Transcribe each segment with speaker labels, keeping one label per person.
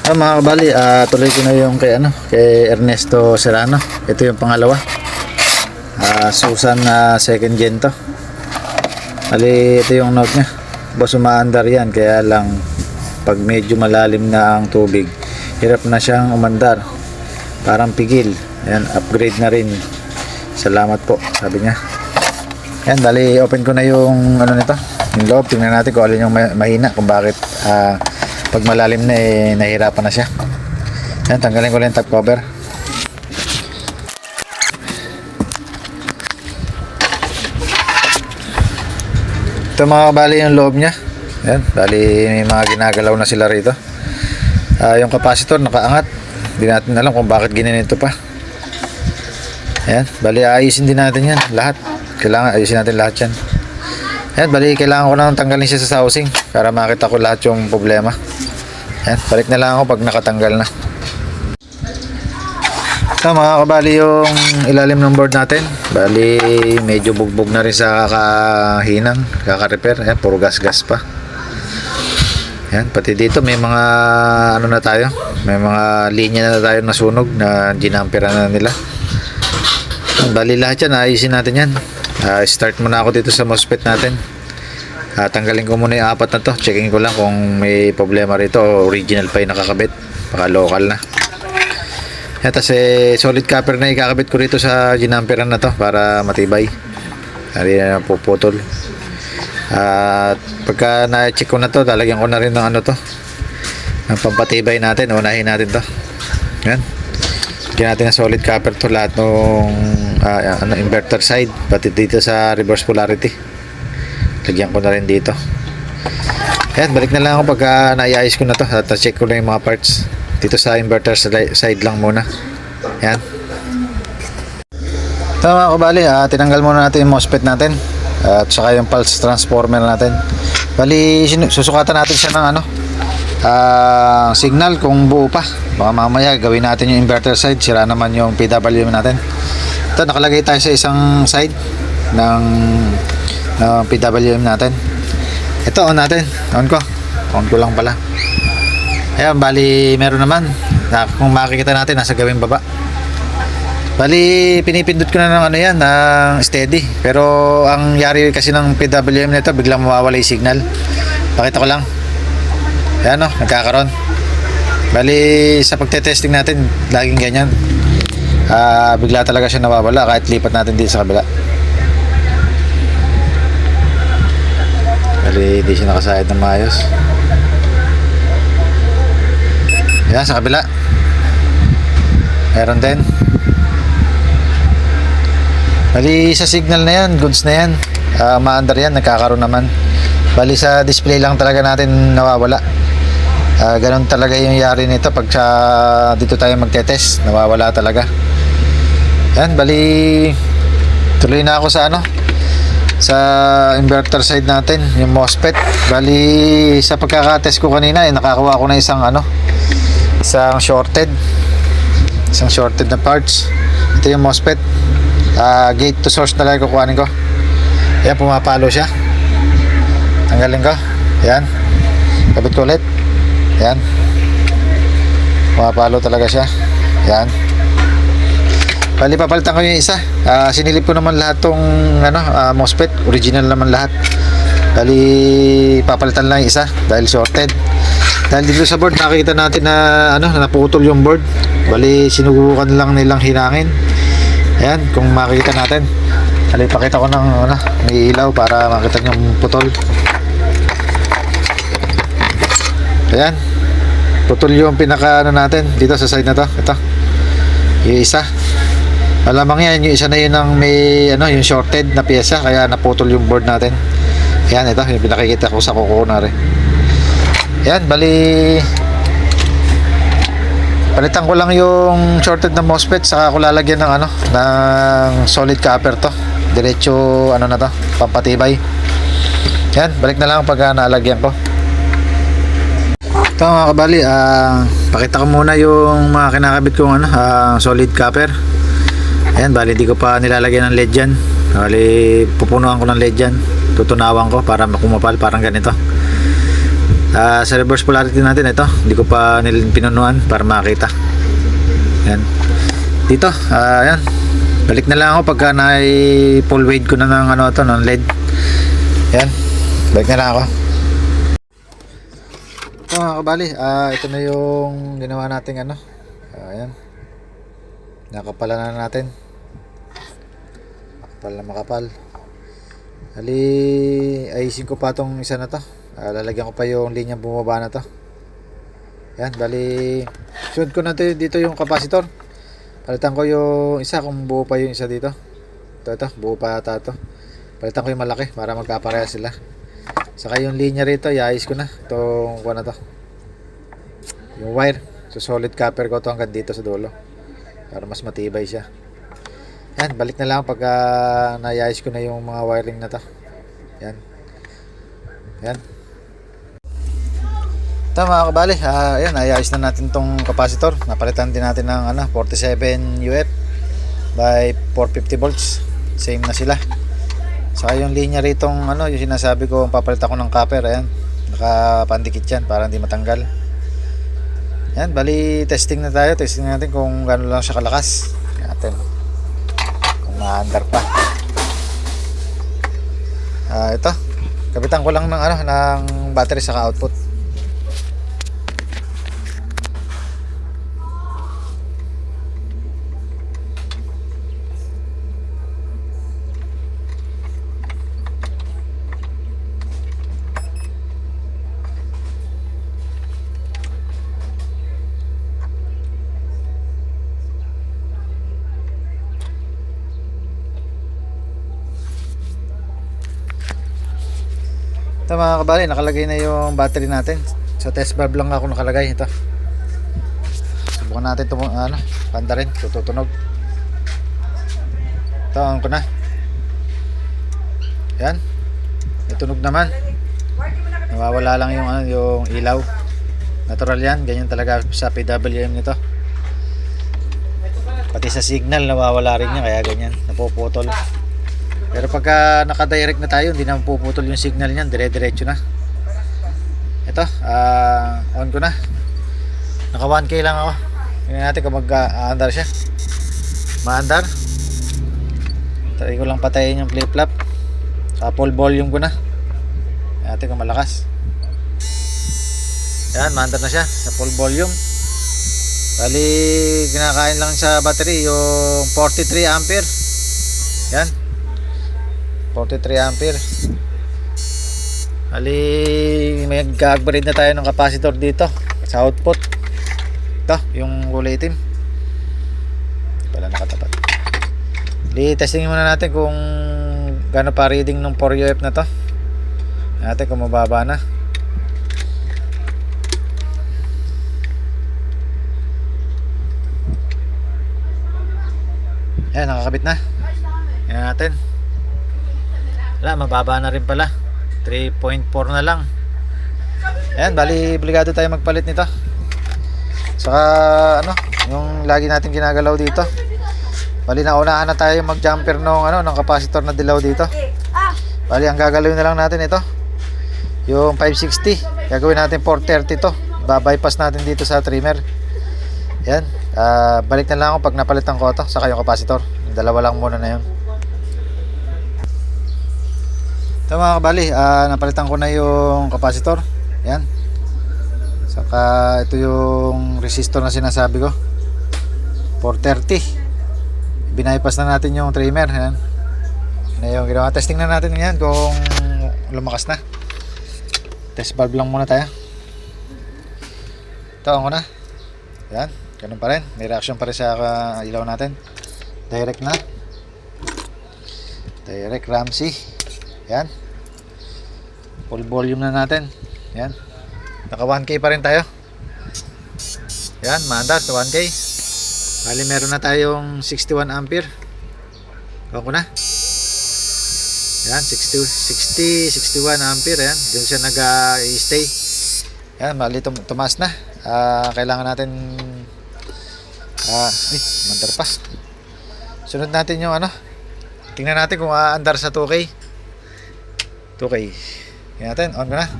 Speaker 1: Mga kabali, tuloy ko na yung kay Ernesto Serrano. Ito yung pangalawa. Susan na second gen to. Ali, ito yung note niya. Boss, umaandar yan, kaya lang pag medyo malalim na ang tubig, hirap na siyang umandar. Parang pigil. Ayan, upgrade na rin. Salamat po, sabi niya. Ayan, bali, open ko na yung nito, yung loob. Tingnan natin kung alin yung mahina, kung bakit pag malalim na nahihirapan na siya. Ayan, tanggalin ko lang yung top cover. Ito mga kabali yung loob niya. Ayan, bali may mga ginagalaw na sila rito. Yung capacitor nakaangat. Hindi natin alam kung bakit ginanito pa. Ayan, bali ayusin din natin yan lahat. Kailangan ayusin natin lahat yan. Ayan, bali kailangan ko nang tanggalin siya sa housing para makita ko lahat yung problema. Ayan, balik na lang ako pag nakatanggal na. Ito mga kabali yung ilalim ng board natin. Bali medyo bugbog na rin sa kakahinang, kaka-repair. Ayan, puro gas-gas pa. Ayan, pati dito may mga na tayo. May mga linya na tayo nasunog na ginampera na nila. Bali lahat yan, ayusin natin yan. Start muna ako dito sa MOSFET natin. Tanggalin ko muna yung apat na to. Checking ko lang kung may problema rito o original pa yung nakakabit. Baka local na. Yan, tapos solid copper na ikakabit ko rito sa ginamperan na to para matibay. Hindi na puputol. At pagka na-check ko na to, lalagyan ko na rin ng ng pampatibay natin. Unahin natin to. Yan. Lagyan natin ng solid copper to lahat ng inverter side, pati dito sa reverse polarity. Lagyan ko na rin dito. Ayan, balik na lang ako pagka naiayos ko na to at check ko na yung mga parts dito sa inverter side lang muna. Ayan. Ito mga kabali, tinanggal muna natin yung MOSFET natin at saka yung pulse transformer natin. Bali susukatan natin siya ng signal kung buo pa. Baka mamaya gawin natin yung inverter side, sira naman yung PWM natin. Ito, nakalagay tayo sa isang side ng PWM natin. Ito, on natin. On ko lang pala. Ayan, bali meron naman. Kung makikita natin, nasa gawing baba. Bali, pinipindot ko na ng ng steady. Pero ang yari kasi ng PWM nito, biglang mawawala yung signal. Pakita ko lang. Ayan o, nagkakaroon. Bali, sa pagtetesting natin, laging ganyan. Bigla talaga siya nawawala kahit lipat natin dito sa kabila. Bali, hindi siya nakasahid ng maayos. Ayan, sa kabila meron din. Bali, sa signal na yan, goods na yan, maandar yan, nagkakaroon naman. Bali, sa display lang talaga natin nawawala. Ganun talaga yung yari nito pag dito tayo magtetest, nawawala talaga. Yan, bali tuloy na ako sa sa inverter side natin, yung MOSFET. Bali sa pagkakatest ko kanina, nakakuha ko na isang shorted na parts. Ito yung MOSFET. Gate to source na lang kukuhanin ko. Ayan, pumapalo siya. Tanggalin ko. Ayan, kabit ko ulit. Ayan, pumapalo talaga siya. Ayan, bali papalitan ko yung isa. Sinilip ko naman lahat tong MOSFET, original naman lahat. Bali papalitan lang yung isa dahil shorted. Dahil dito sa board nakikita natin na naputol yung board. Bali sinubukan lang nilang hinangin. Ayan, kung makikita natin. Bali pakita ko ng may ilaw para makita yung putol. Ayan, putol yung pinaka natin dito sa side na to. Ito yung isa. Malamang yan, yung isa na yun ang may yung shorted na pyesa, kaya naputol yung board natin. Ayan, ito yung pinakikita ko sa kuko na rin. Ayan, bali palitan ko lang yung shorted na MOSFET, saka ko lalagyan ng ng solid copper to. Diretso na to, pampatibay. Ayan, balik na lang pag nalagyan ko. Ito mga kabali, pakita ko muna yung mga kinakabit kong solid copper. Ayan, bali di ko pa nilalagyan ng LED dyan. Bali pupunuan ko ng LED dyan, tutunawan ko para kumapal, parang ganito. Sa reverse polarity natin, ito hindi ko pa pinunuan para makita. Yan dito, yan, balik na lang ako pagka full weight ko na ng ano to, ng LED. Yan, balik na lang ako. Ito mga kabali, ito na yung ginawa nating ano. Ayan, nakapala na natin, makapal. Hali, ayusin ko pa tong isa na to. Lalagyan ko pa yung linya bumaba na to. Yan, bali sunod ko na dito yung capacitor. Palitan ko yung isa kung buo pa yung isa dito. Ito, buo pa ata to. Palitan ko yung malaki para magkapareha sila. Saka yung linya rito, iayos ko na. Itong kuha na to. Yung wire, so solid copper ko to hanggang dito sa dulo. Para mas matibay siya. Yan, balik na lang pagka naiayos ko na yung mga wiring na to. Yan. Yan. Ito mga kabali, ayan, ayos na natin tong capacitor. Napalitan din natin ng 47 UF by 450 volts. Same na sila. Saka yung linya rito, yung sinasabi ko, papalitan ko ng copper. Ayan, nakapandikit yan para hindi matanggal. Ayan, bali testing na tayo. Testing natin kung gano'n lang siya kalakas. Ayan, kung ma-under pa. Ito, kapitan ko lang ng battery saka output. Ito mga kabali, nakalagay na yung battery natin. Sa test valve lang ako nakalagay. Ito, subukan natin ito, panda rin, tutunog. Ito, on ko na. Yan, itunog naman. Nawawala lang yung ilaw. Natural yan, ganyan talaga sa PWM nito. Pati sa signal nawawala rin niya, kaya ganyan, napuputol. Pero pagka naka-direct na tayo, hindi na mapuputol yung signal niyan, dire-diretso na. Ito, on ko na. Naka 1K lang ako. Tingnan natin kung mag-aandar siya. Ma-andar. Try ko lang patayin yung flip-flop. Sa full volume ko na. Tingnan natin kung malakas. Yan, ma-andar na siya sa full volume. Bali, kinakain lang sa battery yung 43 ampere. Yan, 43 ampere. Bali, may mag-upgrade na tayo ng capacitor dito sa output. Ito, yung kulay itim. Hindi pala nakatapat. Bali, testingin muna natin kung gaano pa reading ng 4 UF na to. Natin kung mababa na. Ayan, nakakabit na. Ayan natin. Wala, mababa na rin pala. 3.4 na lang. Ayan, bali obligado tayo magpalit nito. Saka yung lagi natin ginagalaw dito. Bali naunahan na tayo mag-jumper ng capacitor na dilaw dito. Bali ang gagalawin na lang natin ito. Yung 560, gagawin natin 430 to. Ba-bypass natin dito sa trimmer. Ayan, balik na lang ako pag napalitan ko ito, saka yung capacitor. Yung dalawa lang muna na yun. Ito mga kabali, napalitan ko na yung capacitor. Yan. Saka ito yung resistor na sinasabi ko, 430. Binaypas na natin yung trimmer. Yan. Na yung ginawa. Testing na natin yan kung lumakas na. Test valve lang muna tayo. Ito ko na. Yan, ganun pa rin. May reaction pa rin sa ilaw natin. Direct na. Direct Ramsey. Yan, full volume na natin. Yan, naka 1K pa rin tayo. Yan, maandar sa 1K. Bali meron na tayong 61 ampere. Kuha ko na. Yan, 61 ampere. Yan, doon siya nag-stay. Yan, bali tumaas na. Kailangan natin maandar pa. Sunod natin yung tingnan natin kung aandar sa 2K. Yan natin, on ko na.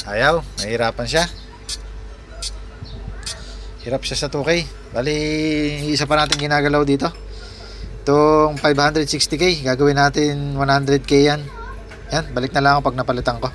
Speaker 1: Ayaw, nahihirapan siya. Hirap siya sa 2K. Bali, isa pa natin ginagalaw dito. Itong 560k, gagawin natin 100k yan. Yan, balik na lang ako pag napalitan ko.